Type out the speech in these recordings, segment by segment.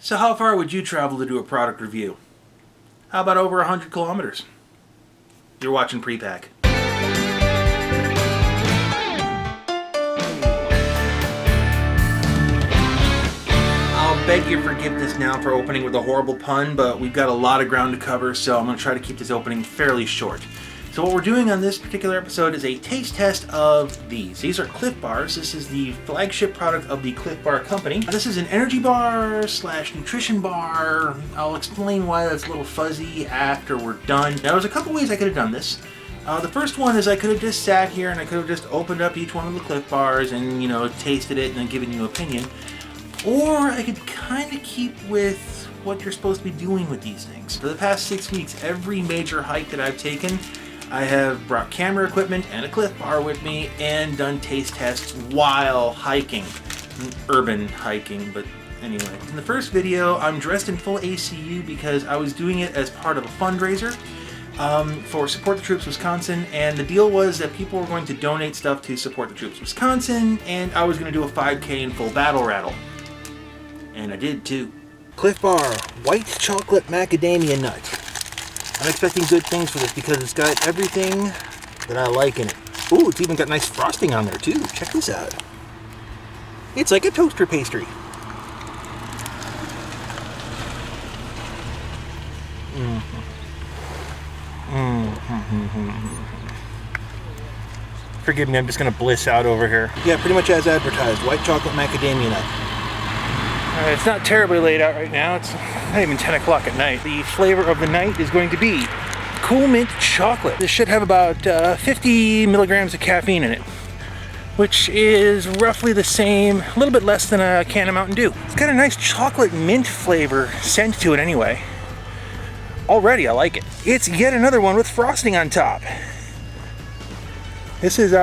So how far would you travel to do a product review? How about over 100 kilometers? You're watching Prepack. I'll beg your forgiveness now for opening with a horrible pun, but we've got a lot of ground to cover, so I'm going to try to keep this opening fairly short. So what we're doing on this particular episode is a taste test of these. These are Clif Bars. This is the flagship product of the Clif Bar company. This is an energy bar slash nutrition bar. I'll explain why that's a little fuzzy after we're done. Now there's a couple ways I could have done this. The first one is I could have just sat here and I could have just opened up each one of the Clif Bars and, you know, tasted it and then given you an opinion. Or I could kind of keep with what you're supposed to be doing with these things. For the past 6 weeks, every major hike that I've taken, I have brought camera equipment and a Clif Bar with me and done taste tests while hiking. Urban hiking, but anyway. In the first video, I'm dressed in full ACU because I was doing it as part of a fundraiser for Support the Troops Wisconsin, and the deal was that people were going to donate stuff to Support the Troops Wisconsin, and I was going to do a 5K in full battle rattle. And I did too. Clif Bar, white chocolate macadamia nut. I'm expecting good things for this because it's got everything that I like in it. Ooh, it's even got nice frosting on there too. Check this out. It's like a toaster pastry. Forgive me, I'm just going to bliss out over here. Yeah, pretty much as advertised. White chocolate macadamia nut. It's not terribly late out right now. It's not even 10 o'clock at night. The flavor of the night is going to be Cool Mint Chocolate. This should have about 50 milligrams of caffeine in it, which is roughly the same, a little bit less than a can of Mountain Dew. It's got a nice chocolate mint flavor scent to it anyway. Already I like it. It's yet another one with frosting on top. This is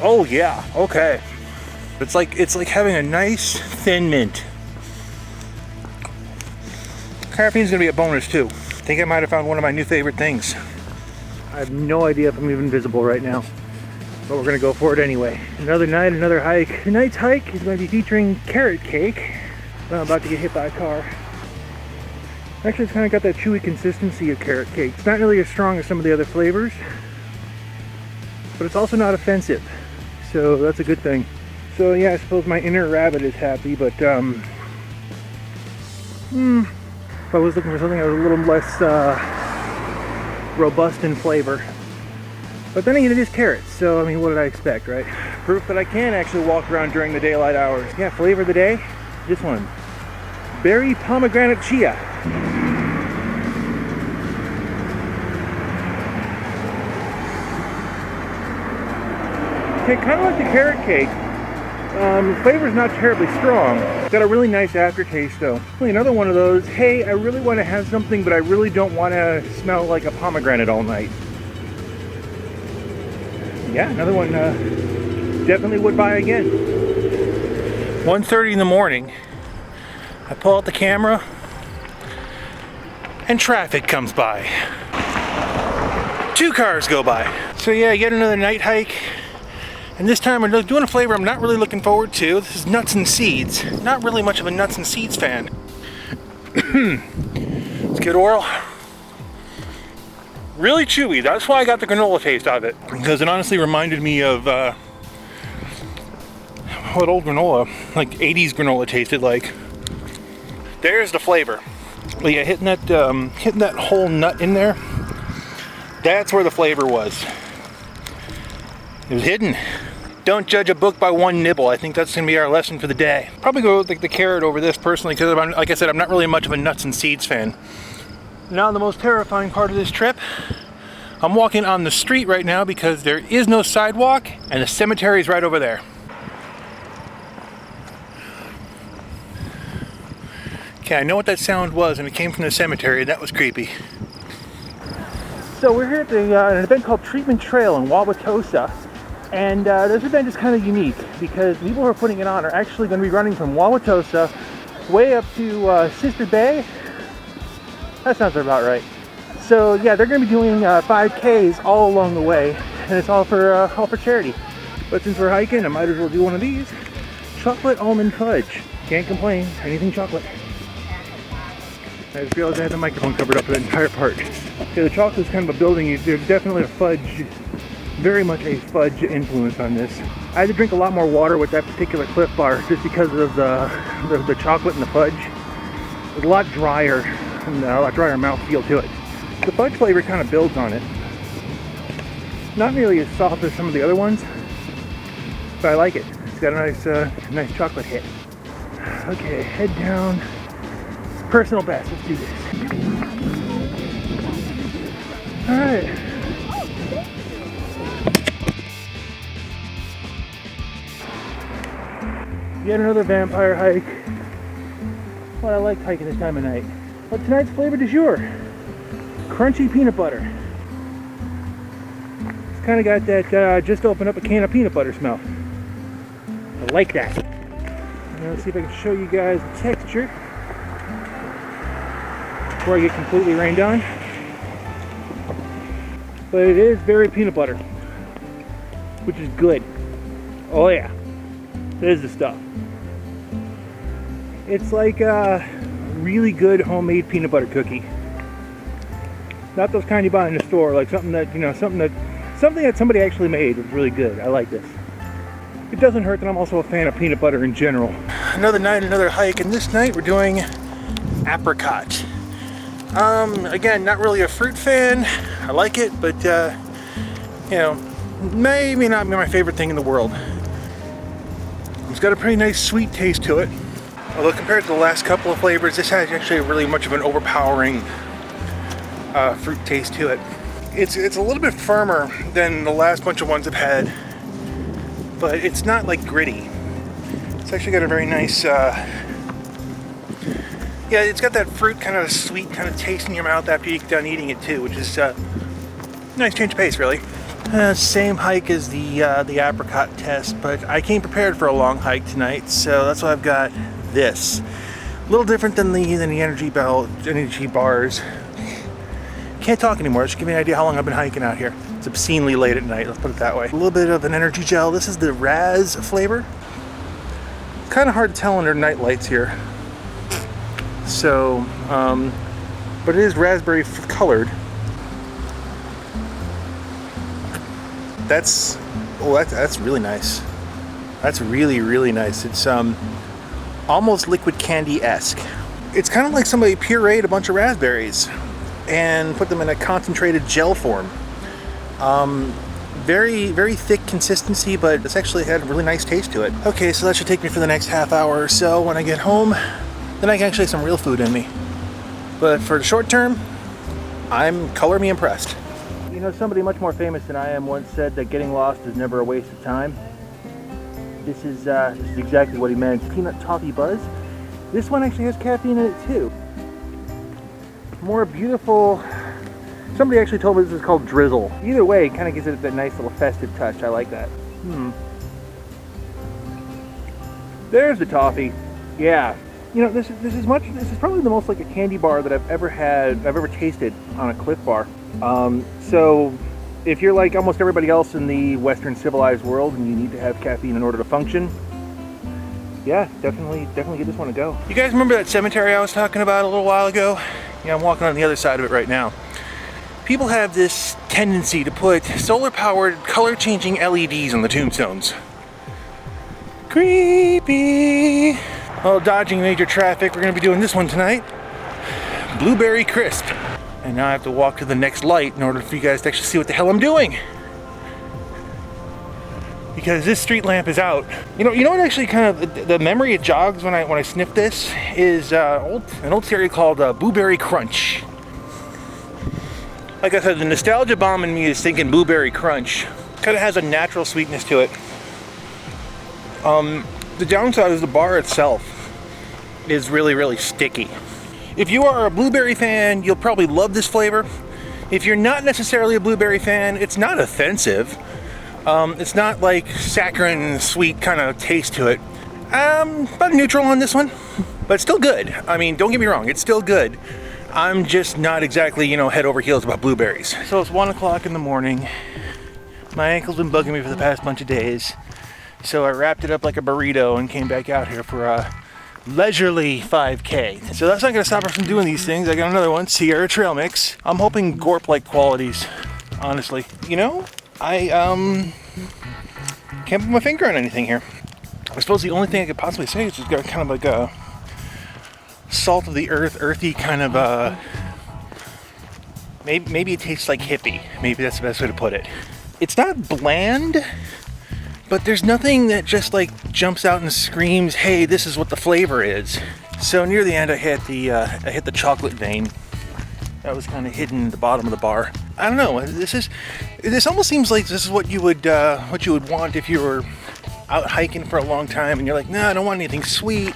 oh yeah, okay. It's like having a nice thin mint. Caffeine's gonna be a bonus too. I think I might have found one of my new favorite things. I have no idea if I'm even visible right now, but we're gonna go for it anyway. Another night, another hike. Tonight's hike is going to be featuring carrot cake. I'm about to get hit by a car. Actually, it's kind of got that chewy consistency of carrot cake. It's not really as strong as some of the other flavors, but it's also not offensive, so that's a good thing. So yeah, I suppose my inner rabbit is happy, but if I was looking for something that was a little less robust in flavor. But then again, it is carrots, so I mean, what did I expect, right? Proof that I can actually walk around during the daylight hours. Yeah, flavor of the day, this one. Berry Pomegranate Chia. Okay, kind of like the carrot cake. The flavor is not terribly strong. It's got a really nice aftertaste though. Another one of those, hey, I really want to have something, but I really don't want to smell like a pomegranate all night. Yeah, another one definitely would buy again. 1:30 in the morning. I pull out the camera and traffic comes by. 2 cars go by. So yeah, yet another night hike. And this time we're doing a flavor I'm not really looking forward to. This is nuts and seeds. Not really much of a nuts and seeds fan. Let's get oral. Really chewy. That's why I got the granola taste out of it. Because it honestly reminded me of what old granola, like 80s granola tasted like. There's the flavor. But yeah, hitting that whole nut in there, that's where the flavor was. It was hidden. Don't judge a book by one nibble. I think that's going to be our lesson for the day. Probably go with the carrot over this personally because, like I said, I'm not really much of a nuts and seeds fan. Now the most terrifying part of this trip, I'm walking on the street right now because there is no sidewalk and the cemetery is right over there. Okay, I know what that sound was and it came from the cemetery. That was creepy. So we're here at an event called Treatment Trail in Wauwatosa. And this event is kind of unique because the people who are putting it on are actually going to be running from Wauwatosa way up to Sister Bay. That sounds about right. So yeah, they're going to be doing 5Ks all along the way, and it's all for charity. But since we're hiking, I might as well do one of these. Chocolate almond fudge. Can't complain, anything chocolate. I just realized I had the microphone covered up for the entire part. Okay, the chocolate's kind of a building. There's definitely a fudge, very much a fudge influence on this. I had to drink a lot more water with that particular Clif Bar just because of the chocolate and the fudge. It's a lot drier, and a lot drier mouthfeel to it. The fudge flavor kind of builds on it. Not nearly as soft as some of the other ones, but I like it. It's got a nice chocolate hit. Okay, head down. Personal best, let's do this. All right. Yet another vampire hike. What I like hiking this time of night. But tonight's flavor du jour, crunchy peanut butter. It's kind of got that just opened up a can of peanut butter smell. I like that. Now let's see if I can show you guys the texture before I get completely rained on. But it is very peanut butter, which is good. Oh yeah, this is the stuff. It's like a really good homemade peanut butter cookie. Not those kind you buy in the store, like something that, you know, something that somebody actually made was really good. I like this. It doesn't hurt that I'm also a fan of peanut butter in general. Another night, another hike, and this night we're doing Apricot. Again, not really a fruit fan. I like it, but you know, maybe not my favorite thing in the world. It's got a pretty nice sweet taste to it. Although compared to the last couple of flavors, this has actually really much of an overpowering fruit taste to it. It's a little bit firmer than the last bunch of ones I've had, but it's not like gritty. It's actually got a very nice, yeah, it's got that fruit kind of sweet kind of taste in your mouth after you're done eating it too, which is nice change of pace, really. Same hike as the apricot test, but I came prepared for a long hike tonight, so that's why I've got this. A little different than the energy bars. Can't talk anymore. Just give me an idea how long I've been hiking out here. It's obscenely late at night, let's put it that way. A little bit of an energy gel. This is the Raz flavor. It's kind of hard to tell under night lights here. So, but it is raspberry colored. That's really nice. That's really, really nice. It's almost liquid candy-esque. It's kind of like somebody pureed a bunch of raspberries and put them in a concentrated gel form. Very, very thick consistency, but it's actually had a really nice taste to it. Okay, so that should take me for the next half hour or so. When I get home, then I can actually have some real food in me. But for the short term, I'm color me impressed. You know, somebody much more famous than I am once said that getting lost is never a waste of time. This is exactly what he meant. Peanut Toffee Buzz. This one actually has caffeine in it too. More beautiful. Somebody actually told me this is called drizzle. Either way, it kind of gives it that nice little festive touch. I like that. There's the toffee. Yeah. You know, this is probably the most like a candy bar that I've ever tasted on a Clif Bar. So if you're like almost everybody else in the Western civilized world and you need to have caffeine in order to function, yeah, definitely give this one a go. You guys remember that cemetery I was talking about a little while ago? Yeah, I'm walking on the other side of it right now. People have this tendency to put solar-powered, color-changing LEDs on the tombstones. Creepy. Well, dodging major traffic, we're going to be doing this one tonight. Blueberry Crisp. And now I have to walk to the next light in order for you guys to actually see what the hell I'm doing. Because this street lamp is out. You know what actually kind of, the memory it jogs when I sniff this is an old cereal called Blueberry Crunch. Like I said, the nostalgia bomb in me is thinking Blueberry Crunch. Kind of has a natural sweetness to it. The downside is the bar itself is really, really sticky. If you are a blueberry fan, you'll probably love this flavor. If you're not necessarily a blueberry fan, it's not offensive. It's not like saccharine, sweet kind of taste to it. About neutral on this one, but still good. I mean, don't get me wrong, it's still good. I'm just not exactly, head over heels about blueberries. So it's 1 o'clock in the morning. My ankle's been bugging me for the past bunch of days, so I wrapped it up like a burrito and came back out here for a leisurely 5K. So that's not gonna stop her from doing these things. I got another one, Sierra Trail Mix. I'm hoping Gorp-like qualities, honestly. You know, I can't put my finger on anything here. I suppose the only thing I could possibly say is it's got kind of like a salt of the earth, earthy kind of, maybe it tastes like hippie. Maybe that's the best way to put it. It's not bland, but there's nothing that just like jumps out and screams, hey, this is what the flavor is. So near the end I hit the chocolate vein. That was kind of hidden at the bottom of the bar. I don't know, this almost seems like this is what you would want if you were out hiking for a long time and you're like, nah, I don't want anything sweet,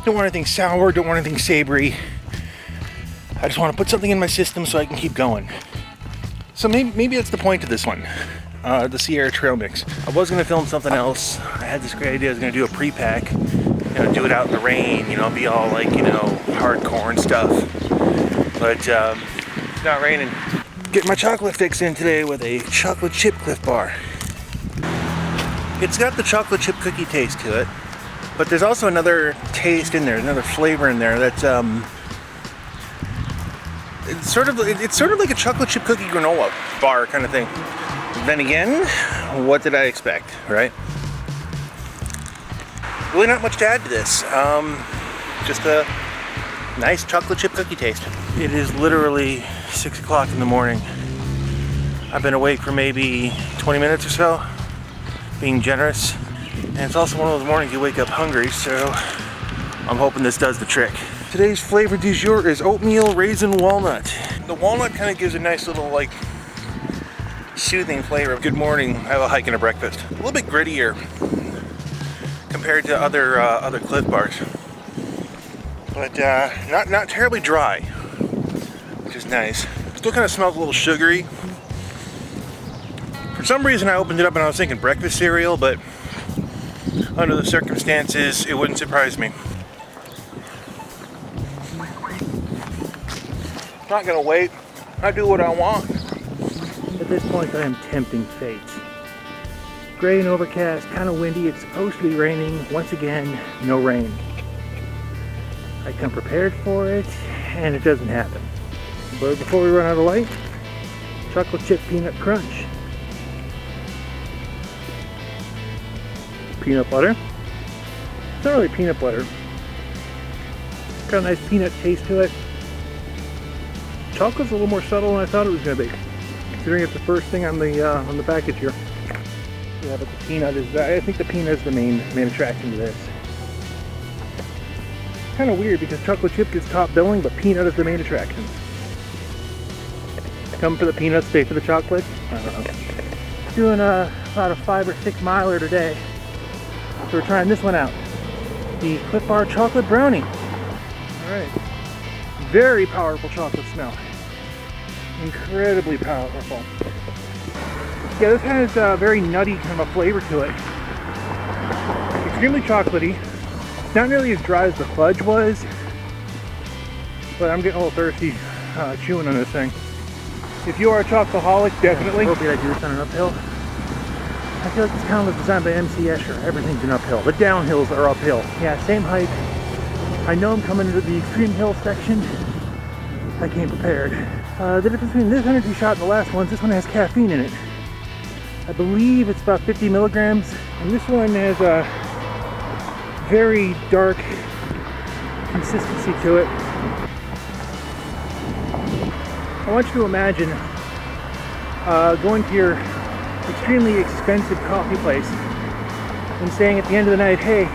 don't want anything sour, don't want anything savory. I just want to put something in my system so I can keep going. So maybe that's the point of this one, the Sierra Trail Mix. I was going to film something else. I had this great idea. I was going to do a pre-pack, do it out in the rain, be all like, hardcore and stuff. But it's not raining. Get my chocolate fix in today with a chocolate chip Clif Bar. It's got the chocolate chip cookie taste to it, but there's also another taste in there, another flavor in there that's it's sort of like a chocolate chip cookie granola bar kind of thing. Then again, what did I expect, right? Really not much to add to this. Just a nice chocolate chip cookie taste. It is literally 6 o'clock in the morning. I've been awake for maybe 20 minutes or so, being generous. And it's also one of those mornings you wake up hungry, so I'm hoping this does the trick. Today's flavor du jour is oatmeal raisin walnut. The walnut kind of gives a nice little like soothing flavor. Good morning, I have a hike and a breakfast. A little bit grittier compared to other Clif Bars, but not terribly dry, which is nice. Still kind of smells a little sugary. For some reason I opened it up and I was thinking breakfast cereal, but under the circumstances it wouldn't surprise me. Not gonna wait. I do what I want. At this point I am tempting fate. Gray and overcast, kind of windy. It's supposed to be raining. Once again, no rain. I come prepared for it, and it doesn't happen. But before we run out of light, chocolate chip peanut crunch. Peanut butter. It's not really peanut butter. It's got a nice peanut taste to it. Chocolate's a little more subtle than I thought it was going to be, considering it's the first thing on the package here. Yeah, but the peanut is, I think the peanut is the main attraction to this. Kind of weird because chocolate chip gets top billing, but peanut is the main attraction. Come for the peanuts, stay for the chocolate. I don't know. Doing about a 5 or 6 miler today, so we're trying this one out. The Clif Bar chocolate brownie. All right. Very powerful chocolate smell. Incredibly powerful. Yeah, this has a very nutty kind of a flavor to it. Extremely chocolatey. It's not nearly as dry as the fudge was, but I'm getting a little thirsty chewing on this thing. If you are a chocoholic, definitely. Did I do this on an uphill? I feel like this town was designed by MC Escher. Everything's an uphill. The downhills are uphill. Yeah, same height. I know I'm coming into the extreme hill section. I came prepared. The difference between this energy shot and the last one is this one has caffeine in it. I believe it's about 50 milligrams, and this one has a very dark consistency to it. I want you to imagine going to your extremely expensive coffee place and saying at the end of the night, hey,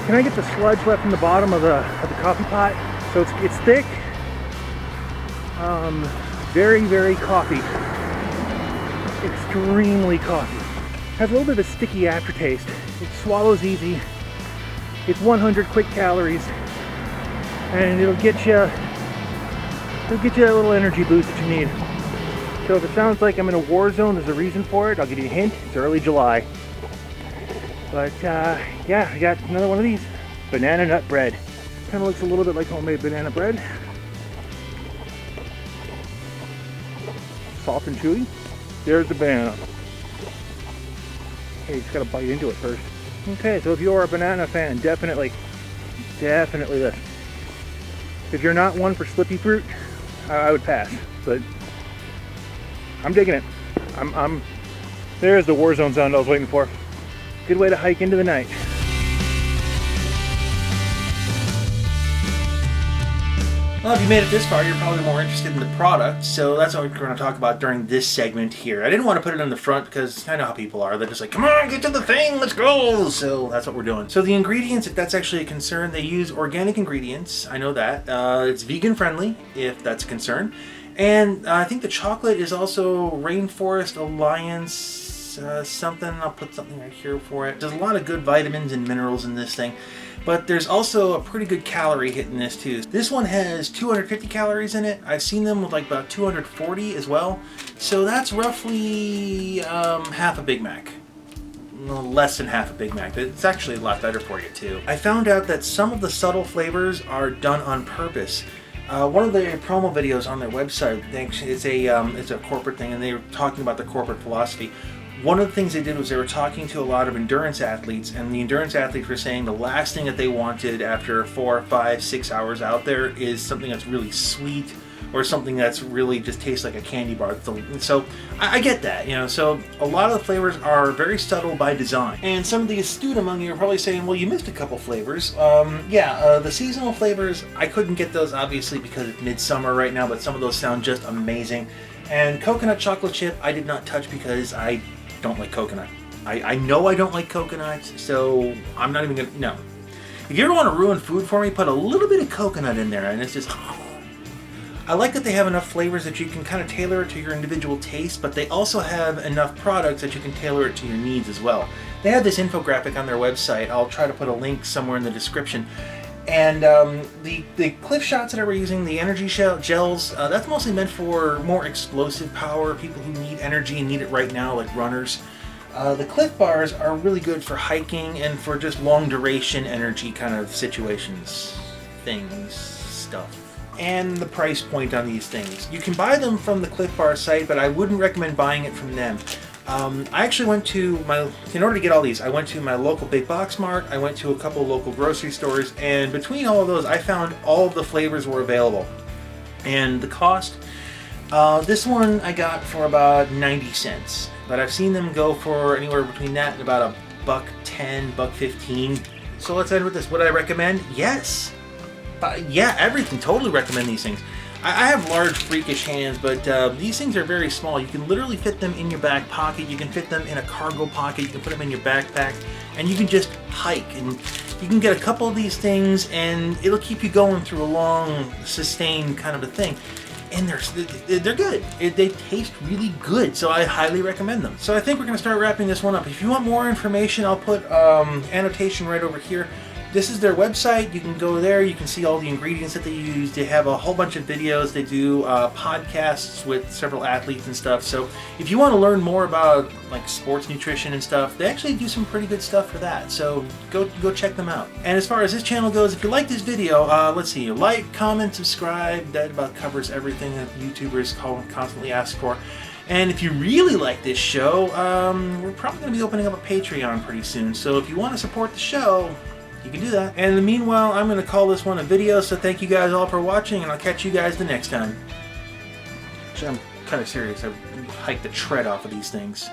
can I get the sludge left in the bottom of the coffee pot? So it's thick, very, very coffee, extremely coffee. Has a little bit of a sticky aftertaste. It swallows easy. It's 100 quick calories, and it'll get you a little energy boost that you need. So if it sounds like I'm in a war zone, there's a reason for it. I'll give you a hint. It's early July. But yeah, I got another one of these. Banana nut bread. Kind of looks a little bit like homemade banana bread. Soft and chewy. There's the banana. Hey, you just gotta bite into it first. Okay, so if you're a banana fan, definitely this. If you're not one for slippy fruit, I would pass. But I'm digging it. There's the war zone sound I was waiting for. Good way to hike into the night. Well, if you made it this far, you're probably more interested in the product, so that's what we're going to talk about during this segment here. I didn't want to put it in the front because I know how people are. They're just like, come on, get to the thing, let's go! So that's what we're doing. So the ingredients, if that's actually a concern, they use organic ingredients. I know that. It's vegan friendly, if that's a concern. And I think the chocolate is also Rainforest Alliance something. I'll put something right here for it. There's a lot of good vitamins and minerals in this thing. But there's also a pretty good calorie hit in this too. This one has 250 calories in it. I've seen them with like about 240 as well. So that's roughly half a Big Mac. No, less than half a Big Mac. It's actually a lot better for you too. I found out that some of the subtle flavors are done on purpose. One of the promo videos on their website, it's a corporate thing, and they were talking about the corporate philosophy. One of the things they did was they were talking to a lot of endurance athletes, and the endurance athletes were saying the last thing that they wanted after 4, 5, 6 hours out there is something that's really sweet or something that's really just tastes like a candy bar. So I get that, you know. So a lot of the flavors are very subtle by design. And some of the astute among you are probably saying, well, you missed a couple flavors. The seasonal flavors, I couldn't get those obviously because it's midsummer right now, but some of those sound just amazing. And coconut chocolate chip, I did not touch because I don't like coconut. I know I don't like coconut, so I'm not even gonna, no. If you ever want to ruin food for me, put a little bit of coconut in there and it's just, I like that they have enough flavors that you can kind of tailor it to your individual taste, but they also have enough products that you can tailor it to your needs as well. They have this infographic on their website. I'll try to put a link somewhere in the description. And the Clif shots that I were using, the energy gels, that's mostly meant for more explosive power, people who need energy and need it right now, like runners. The Clif Bars are really good for hiking and for just long duration energy kind of situations, things, stuff. And the price point on these things. You can buy them from the Clif Bar site, but I wouldn't recommend buying it from them. I actually went to in order to get all these, I went to my local big box mart, I went to a couple local grocery stores, and between all of those, I found all of the flavors were available. And the cost, this one I got for about 90 cents, but I've seen them go for anywhere between that and about $1.10, $1.15. So let's end with this. Would I recommend? Yes. Yeah, everything. Totally recommend these things. I have large, freakish hands, but these things are very small. You can literally fit them in your back pocket. You can fit them in a cargo pocket. You can put them in your backpack, and you can just hike. And you can get a couple of these things, and it'll keep you going through a long, sustained kind of a thing. And they're good. They taste really good, so I highly recommend them. So I think we're going to start wrapping this one up. If you want more information, I'll put annotation right over here. This is their website. You can go there. You can see all the ingredients that they use. They have a whole bunch of videos. They do podcasts with several athletes and stuff. So if you want to learn more about like sports nutrition and stuff, they actually do some pretty good stuff for that. So go check them out. And as far as this channel goes, if you like this video, let's see, like, comment, subscribe. That about covers everything that YouTubers constantly ask for. And if you really like this show, we're probably going to be opening up a Patreon pretty soon. So if you want to support the show, you can do that. And in the meanwhile, I'm going to call this one a video, so thank you guys all for watching, and I'll catch you guys the next time. Actually, I'm kind of serious. I hiked the tread off of these things.